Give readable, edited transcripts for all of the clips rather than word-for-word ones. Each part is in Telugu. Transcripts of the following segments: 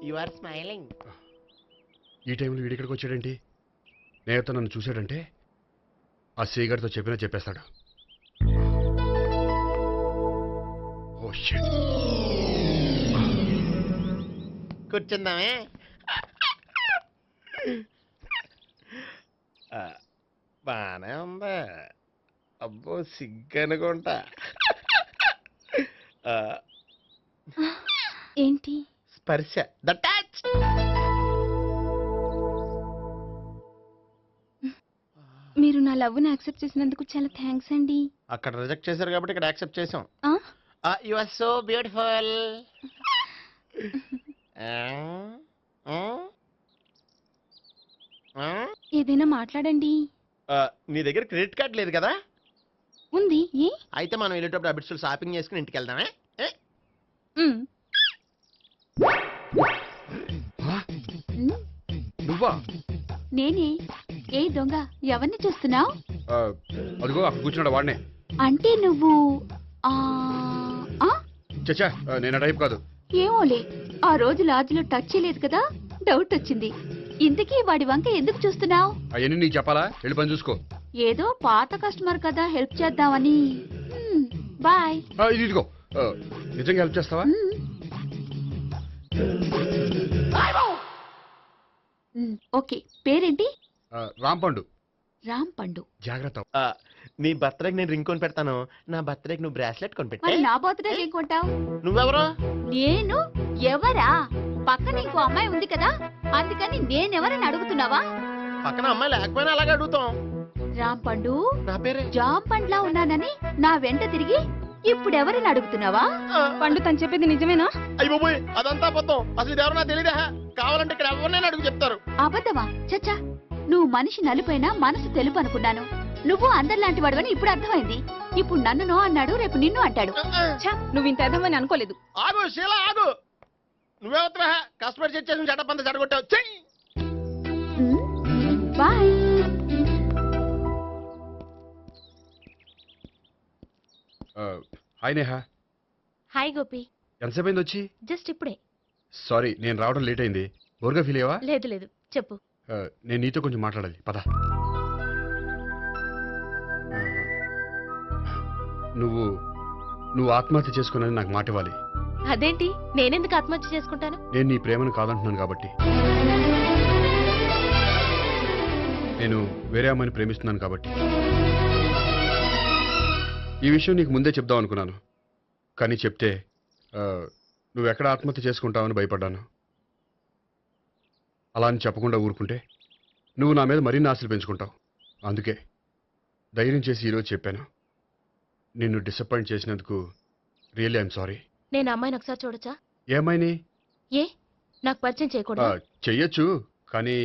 You are smiling. ఈ టైంలో వీడిక్కడికి వచ్చాడేంటి? నేత నన్ను చూశాడంటే ఆ సీగారితో చెప్పేస్తాడు. Oh shit. కూర్చుందామే. బానే ఉందా? అబ్బో సిగ్గనుకుంటా. ఏంటి? స్పర్శ, ద టచ్. మీరు నా లవ్ని యాక్సెప్ట్ చేసినందుకు చాలా థ్యాంక్స్ అండి. అక్కడ రిజెక్ట్ చేశారు కాబట్టి ఇక్కడ యాక్సెప్ట్ చేసాం. ఆ? You are so beautiful. ఏదైనా మాట్లాడండి. నీ దగ్గర క్రెడిట్ కార్డ్ లేదు కదా? ఉంది. ఏ? అయితే మనం వెళ్ళేటప్పుడు అబిట్స్ షాపింగ్ చేసుకుని ఇంటికి వెళ్దామే. ఉమ్. నువ్వా? నేనే. ఏ దొంగ, ఎవరిని చూస్తున్నావు? అదిగో అక్కడ కూర్చున్నాడు వాడినే. అంటే నువ్వు ఆ ఆ? చచ్చా, నేను ఆ టైప్ కాదు. ఏమోలే, ఆ రోజు లాడ్జ్లో టచ్ చేయలేదు కదా, డౌట్ వచ్చింది. ఇంతకీ వాడి వంక ఎందుకు చూస్తున్నావు? అవన్నీ నీకు చెప్పాలా? వెళ్ళి పని చూసుకో. ఏదో పాత కస్టమర్ కదా, హెల్ప్ చేద్దామని. బాయ్. ఇదిగో, నిజంగా హెల్ప్ చేస్తావా? ఓకే, పేరేంటి? రాంపండు. రామ్ పండు. జాగ్రత్త. నీ బర్త్డేకి నేను రింగ్ కొని పెడతాను, నా బర్త్డేకి నువ్వు బ్రాస్లెట్ కొని మరి పెట్టే. నా బర్త్డే ఏం కొంటావు? నువ్వెవరో? నేను ఎవరా? పక్కన ఇంకో అమ్మాయి ఉంది కదా, అందుకని నేనెవరని అడుగుతున్నావా? పక్కన అమ్మాయి లేకపోయినా అలాగే అడుగుతాం. రామ్ పండు, నా పేరే జామ్ పండ్లా ఉన్నానని నా వెంట తిరిగి ఇప్పుడెవరని అడుగుతున్నావా? పండు తను చెప్పేది నిజమేనా? అయ్యి బాబోయ్, అదంతా అబద్ధం. అసలు ఇది ఎవరన్నా తెలియదా? కావాలంటే ఇక్కడ ఎవరినైనా అడుగు చెప్తారు. అబద్ధమా? చచ్చా, నువ్వు మనిషి నలుపైనా మనసు తెలుపు అనుకున్నాను. నువ్వు అందరిలాంటి వాడువని ఇప్పుడు అర్థమైంది. ఇప్పుడు నన్ను నో అన్నాడు, రేపు నిన్ను అంటాడు. నువ్వు ఇంత అర్థమని అనుకోలేదు. ఆగు శీలా, ఆగు. నువ్వెవరా? కస్టమర్ చేసి చెడ్డ పంత చెడగొట్టావు. Bye. Hi Neha. Hi Gopi. ఎంతసేపు అయింది వచ్చి? జస్ట్ ఇప్పుడే. సారీ, నేను రావడం లేట్ అయింది. బోర్గా ఫీల్ అయ్యావా? లేదు లేదు, చెప్పు. నేను నీతో కొంచెం మాట్లాడాలి, పద. నువ్వు ఆత్మహత్య చేసుకున్నది నాకు మాట ఇవ్వాలి. అదేంటి, నేనెందుకు ఆత్మహత్య చేసుకుంటాను? నేను నీ ప్రేమను కాదంటున్నాను కాబట్టి. నేను వేరే అమ్మాయిని ప్రేమిస్తున్నాను కాబట్టి. ఈ విషయం నీకు ముందే చెప్దాం అనుకున్నాను, కానీ చెప్తే నువ్వు ఎక్కడ ఆత్మహత్య చేసుకుంటావని భయపడ్డాను. అలా అని చెప్పకుండా ఊరుకుంటే నువ్వు నా మీద మరిన్ని ఆశలు పెంచుకుంటావు. అందుకే ధైర్యం చేసి ఈరోజు చెప్పాను. నిన్ను డిసప్పాయింట్ చేసినందుకు రియల్లీ ఐఎమ్ సారీ. నేను అమ్మాయిని ఒకసారి చూడొచ్చా? ఏమైనా ఏ, నాకు పరిచయం చేయకూడదు? చెయ్యొచ్చు, కానీ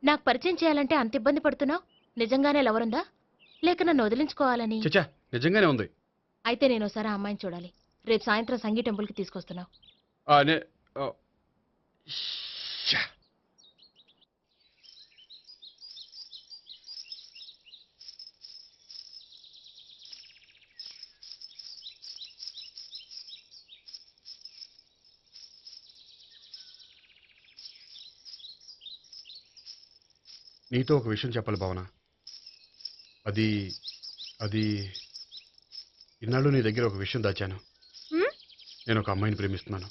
నాకు పరిచయం చేయాలంటే అంత ఇబ్బంది పడుతున్నావు? నిజంగానే లవరుందా, లేక నన్ను వదిలించుకోవాలని? చచ్చా, నిజంగానే ఉంది. అయితే నేను ఒకసారి ఆ అమ్మాయిని చూడాలి. రేపు సాయంత్రం సంగీ టెంపుల్కి తీసుకొస్తున్నావు. నీతో ఒక విషయం చెప్పాలి భావన. అది అది ఇన్నాళ్ళు నీ దగ్గర ఒక విషయం దాచాను. నేను ఒక అమ్మాయిని ప్రేమిస్తున్నాను.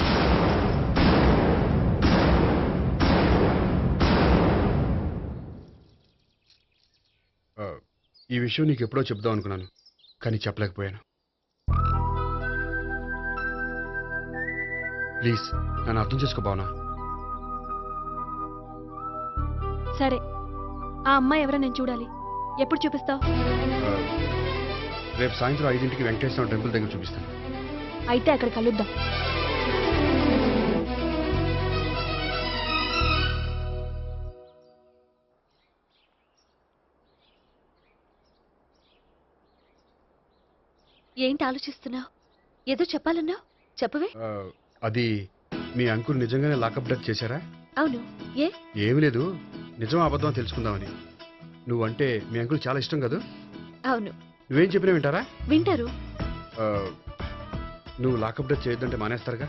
ఈ విషయం నీకు ఎప్పుడో చెప్దాం అనుకున్నాను, కానీ చెప్పలేకపోయాను. ప్లీజ్ నన్ను అర్థం చేసుకో భావన. సరే, ఆ అమ్మాయి ఎవరో నేను చూడాలి. ఎప్పుడు చూపిస్తావు? రేపు సాయంత్రం 5ంటికి వెంకటేశ్వర టెంపుల్ దగ్గర చూపిస్తాను. అయితే అక్కడ కలుద్దాం. ఏంటి ఆలోచిస్తున్నావు? ఏదో చెప్పాలన్నావు, చెప్పవే. అది మీ అంకుల్ నిజంగానే లాకప్ డెత్ చేశారా? అవును. ఏ? ఏమీ లేదు, నిజం అబద్ధం తెలుసుకుందామని. నువ్వంటే మీ అంకుల్ చాలా ఇష్టం కదా? అవును. నువ్వేం చెప్పినా వింటారా? వింటారు. నువ్వు లాకప్ డెత్ చేయొద్దంటే మానేస్తారుగా?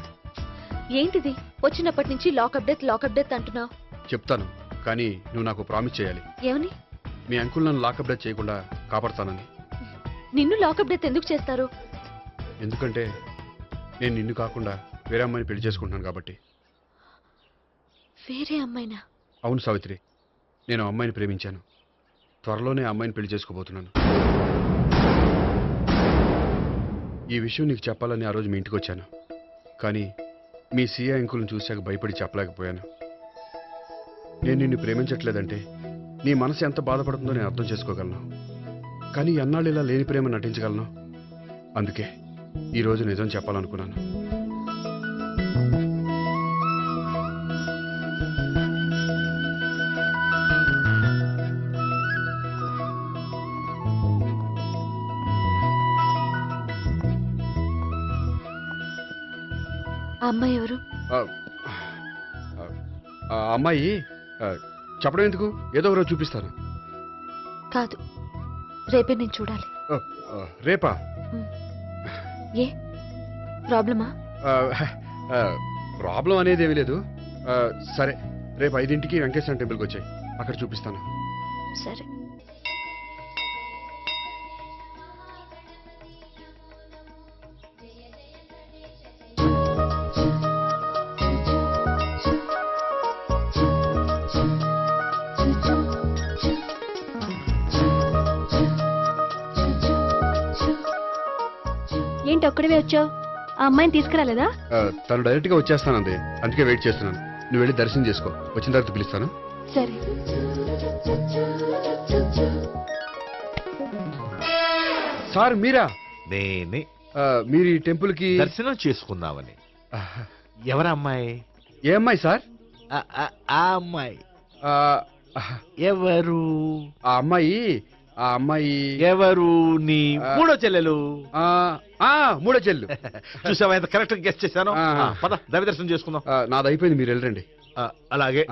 ఏంటిది వచ్చినప్పటి నుంచి లాకప్ డెత్ అంటున్నావు? చెప్తాను, కానీ నువ్వు నాకు ప్రామిస్ చేయాలి. ఏమని? మీ అంకుల్ నన్ను లాకప్ డెత్ చేయకుండా కాపాడుతానని. నిన్ను లాకప్ డెత్ ఎందుకు చేస్తారు? ఎందుకంటే నేను నిన్ను కాకుండా వేరే అమ్మాయిని పెళ్లి చేసుకుంటున్నాను కాబట్టి. వేరే అమ్మాయినా? అవును సావిత్రి, నేను ఆ అమ్మాయిని ప్రేమించాను. త్వరలోనే ఆ అమ్మాయిని పెళ్లి చేసుకోబోతున్నాను. ఈ విషయం నీకు చెప్పాలని ఆ రోజు మీ ఇంటికి వచ్చాను, కానీ మీ సీఏ అంకుల్ని చూశాక భయపడి చెప్పలేకపోయాను. నేను నిన్ను ప్రేమించట్లేదంటే నీ మనసు ఎంత బాధపడుతుందో నేను అర్థం చేసుకోగలను, కానీ ఎన్నాళ్ళు ఇలా లేని ప్రేమ నటించగలను? అందుకే ఈరోజు నిజం చెప్పాలనుకున్నాను. ఆ అమ్మాయి ఎవరు? ఆ ఆ అమ్మాయి చెప్పడం ఎందుకు, ఏదో ఒకరోజు చూపిస్తాను. కాదు, రేపే నేను చూడాలి. రేపా? ఏ ప్రాబ్లమా? ప్రాబ్లం అనేది ఏమీ లేదు. సరే, రేపు 5ంటికి వెంకటేశ్వర టెంపుల్కి వచ్చాయి, అక్కడ చూపిస్తాను. సరే. ఏంటి ఒక్కడివే వచ్చావు? ఆ అమ్మాయిని తీసుకురాలేదా? తను డైరెక్ట్ గా వచ్చేస్తానంది, అందుకే వెయిట్ చేస్తున్నాను. నువ్వు వెళ్ళి దర్శనం చేసుకో, వచ్చిన తర్వాత పిలుస్తాను. సరే. సార్ మీరా? నేనే. మీరు ఈ టెంపుల్ కి దర్శనం చేసుకుందామని. ఎవరు అమ్మాయి? ఏ అమ్మాయి సార్? ఆ అమ్మాయి ఆ, ఎవరు? ఆ అమ్మాయి ఎవరు? నీ మూడో చెల్లెలు. మూడో చెల్లు. చూసావా ఎంత కరెక్ట్ గెస్ట్ చేశాను. పద దైవ దర్శనం చేసుకుందాం. నాది అయిపోయింది, మీరు వెళ్ళండి. అలాగే.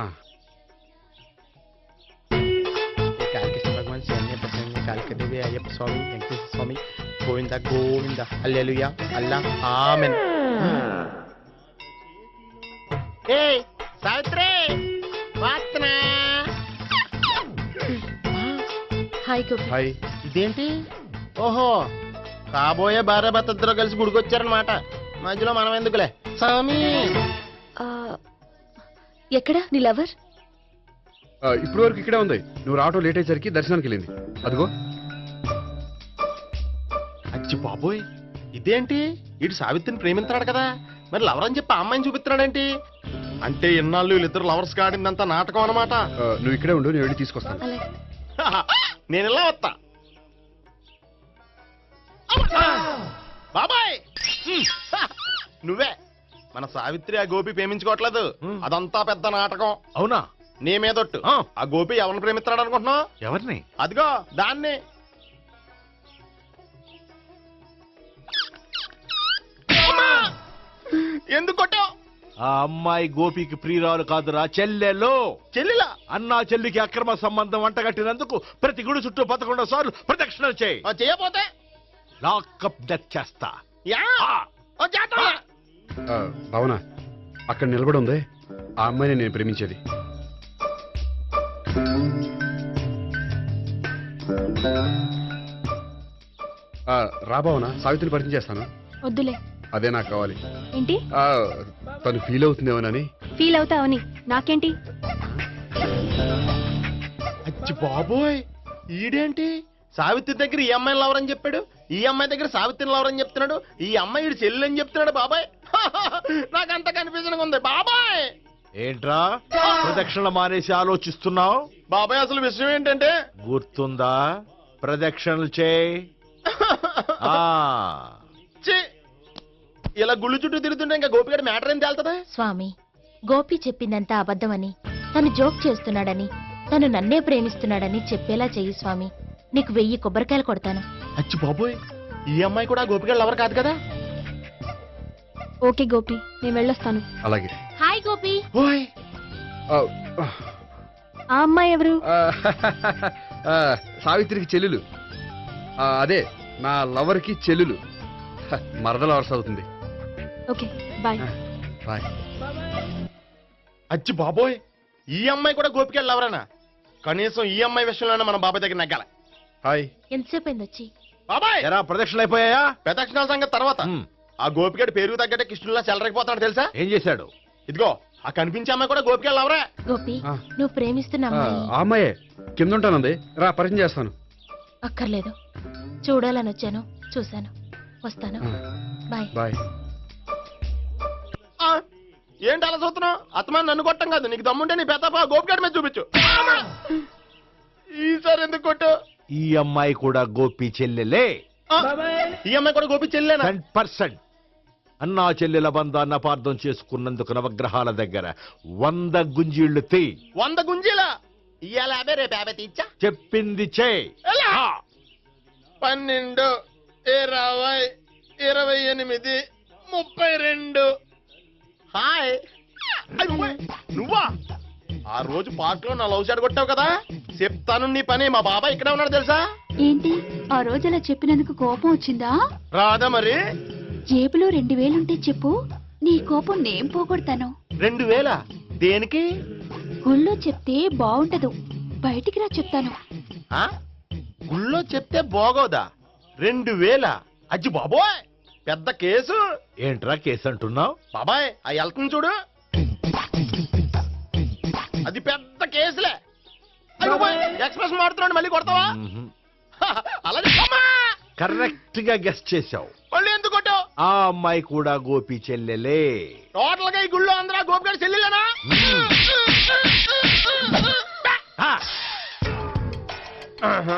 కాళికేశ్వర భగవాన్ శరణ్య ప్రసన్న కాళికదేవి అయ్యప్ప స్వామి వెంకటేశ్వర స్వామి గోవింద గోవింద హల్లెలూయా అల్లా ఆమెన్. ఏయ్ సావిత్రి, వాత్నా. హాయ్ గోపి. హాయ్. ఇదేంటి? ఓహో, కాబోయే భార్య భర్తద్దరు కలిసి గుడికొచ్చారనమాట. మధ్యలో మనం ఎందుకులే స్వామి. ఎక్కడ నీ లవర్? ఇప్పుడు వరకు ఇక్కడే ఉంది. నువ్వు రావటం లేట్ అయ్యేసరికి దర్శనానికి వెళ్ళింది. అదిగో. అచ్చి బాబోయ్, ఇదేంటి? ఇటు సావిత్రిని ప్రేమిస్తున్నాడు కదా, మరి లవర్ అని చెప్పి ఆ అమ్మాయిని చూపిస్తున్నాడేంటి? అంటే ఇన్నాళ్ళు వీళ్ళిద్దరు లవర్స్ కాడిందంతా నాటకం అనమాట. నువ్వు ఇక్కడే ఉండు, నేను వెళ్ళి తీసుకొస్తాను. అలాగే. నేను ఇలా వస్తా. బాబాయ్, నువ్వే మన సావిత్రి ఆ గోపి ప్రేమించుకోవట్లేదు, అదంతా పెద్ద నాటకం. అవునా? నీ మీదొట్టు. ఆ గోపి ఎవరిని ప్రేమిస్తున్నాడు అనుకుంటున్నావు? ఎవరిని? అదిగో దాన్ని. ఎందుకు కొట్టావు? ఆ అమ్మాయి గోపికి ప్రియురాలు కాదురా, చెల్లెలు. చెల్లిలా? అన్నా చెల్లికి అక్రమ సంబంధం వంటగట్టినందుకు ప్రతి గుడి చుట్టూ 11 సార్లు ప్రదక్షిణలు చేయి. చేయపోతే లాకప్ డెత్ చేస్తా. భావన, అక్కడ నిలబడి ఉంది ఆ అమ్మాయిని నేను ప్రేమించేది. రా భావన, సావిత్రిని పరిచయం చేస్తాను. వద్దులే. అదే నాకు కావాలి. ఏంటి? తను ఫీల్ అవుతుందేమోనని. ఫీల్ అవుతావని నాకేంటి? అచ్చి బాబోయ్, ఈడేంటి సావిత్రి దగ్గర ఈ అమ్మాయిని లవర్ అని చెప్పాడు, ఈ అమ్మాయి దగ్గర సావిత్రిని లవర్ అని చెప్తున్నాడు, ఈ అమ్మాయి ఈడు చెల్లి అని చెప్తున్నాడు. బాబాయ్, నాకంత కన్ఫ్యూజన్ ఉంది బాబాయ్. ఏంట్రా ప్రదక్షిణ మానేసి ఆలోచిస్తున్నావు? బాబాయ్, అసలు విషయం ఏంటంటే, గుర్తుందా? ప్రదక్షిణలు చేయి. ఇలా గుళ్ళు చుట్టూ తిరుగుతుంటే ఇంకా గోపిగడి మ్యాటర్ ఏం తేలుతుందా? స్వామి, గోపి చెప్పిందంతా అబద్ధమని, తను జోక్ చేస్తున్నాడని, తను నన్నే ప్రేమిస్తున్నాడని చెప్పేలా చెయ్యి స్వామి. నీకు 1000 కొబ్బరికాయలు కొడతాను. అచ్చి బాబోయ్, ఈ అమ్మాయి కూడా గోపిగడి లవర్ కాదు కదా? ఓకే గోపి, నేను వెళ్ళొస్తాను. అలాగే. హాయ్ గోపి. ఓయ్, ఆ అమ్మాయి ఎవరు? సావిత్రికి చెల్లెలు. అదే నా లవర్కి చెల్లెలు. మరద లవర్స్ అవుతుంది. Okay, bye. బాయ్. అచ్చి బాబోయ్, ఈ అమ్మాయి కూడా గోపికి వెళ్ళవరానా? కనీసం ఈ అమ్మాయి విషయంలోనే మన బాబాయ్ దగ్గర నెగ్గాల. హాయ్. ఎంతసేపు అయింది వచ్చి? బాబాయ్, ఎరా ప్రదక్షిణలు అయిపోయాయా? ప్రదక్షిణాల సంగతి తర్వాత. హ్మ్. ఆ గోపికడు పేరు తగ్గట్టే కృష్ణుల్లా చెలరైపోతాడు తెలుసా? ఏం చేశాడు? ఇదిగో ఆ కనిపించే అమ్మాయి కూడా గోపికి వెళ్ళవరా? గోపి, ఆ. నువ్వు ప్రేమిస్తున్న అమ్మాయి ఆ అమ్మాయే కింద ఉంటానంది, రా పరిచయం చేస్తాను. అక్కర్లేదు. చూడాలని వచ్చాను, చూశాను, వస్తాను. బాయ్. బాయ్. ఆ, ఏంటి అలా చూస్తున్నావు? అత్తమాని నన్ను కొట్టం కాదు, నీకు దమ్ముంటే నీ పెద్దపా గోపికాడి మీద చూపించు. ఈసారి ఎందుకు కొట్టు? ఈ అమ్మాయి కూడా గోపి చెల్లెలే. ఆ, ఈ అమ్మాయి కూడా గోపి చెల్లేనా? 10% అన్నా చెల్లెల బంధాన్ని అపార్థం చేసుకున్నందుకు నవగ్రహాల దగ్గర 100 గుంజీళ్లు తీ. 100 గుంజీలా? ఇవాళ 50, రేపు 50 తీచ్చా. చెప్పింది చే. ఎలా? 12, 20, 28, 32. హాయ్. అయ్యో, నువ్వా? ఆ రోజు పార్క్ లో నా లవ్ షాట్ కొట్టావు కదా, చెప్తాను నీ పని. మా బాబాయ్ ఇక్కడే ఉన్నాడు తెలుసా? ఏంటి ఆ రోజు అలా చెప్పినందుకు కోపం వచ్చిందా? రాదా మరి? జేబులో 2000 ఉంటే చెప్పు, నీ కోపం నేను పోగొడతాను. 2000? దేనికి? గుళ్ళో చెప్తే బాగుంటదు, బయటికి రా చెప్తాను. ఆ? గుళ్ళో చెప్తే బాగోదా? 2000? అజ్జి బాబోయ్, పెద్ద కేసు. ఏంట్రా కేసు అంటున్నావు? బాబాయ్ ఆ వెళ్తుంది చూడు, అది పెద్ద కేసులే. ఎక్స్ప్రెస్ మాడుతున్నాడు, మళ్ళీ కొడతావా? అలా చెప్పమ్మా. కరెక్ట్ గా గెస్ట్ చేశావు. మళ్ళీ ఎందుకు కొట్టావు? ఆ అమ్మాయి కూడా గోపి చెల్లెలే. టోటల్ గా ఈ గుళ్ళో అందరూ గోపిగాడి చెల్లెలేనా? ఆ, ఆహా.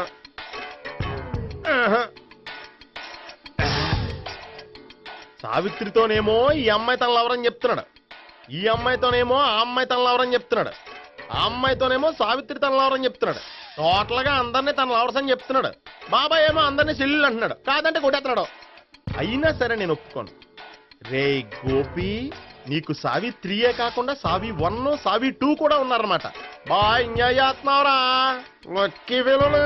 ఆహా. సావిత్రితోనేమో ఈ అమ్మాయి తన లవరని చెప్తున్నాడు, ఈ అమ్మాయితోనేమో ఆ అమ్మాయి తన లవరని చెప్తున్నాడు, ఆ అమ్మాయితోనేమో సావిత్రి తన లవరని చెప్తున్నాడు. టోటల్ గా అందరినీ తన లవర్స్ అని చెప్తున్నాడు. బాబాయ్ ఏమో అందరినీ చెల్లెలు అంటున్నాడు, కాదంటే కొట్టేస్తున్నాడు. అయినా సరే నేను ఒప్పుకోను. రే గోపి, నీకు సావి3 కాకుండా సావి1, సావి2 కూడా ఉన్నారన్నమాట. బా ఎంజాయ్ చేస్తున్నావురా లక్కీ పిల్లలు.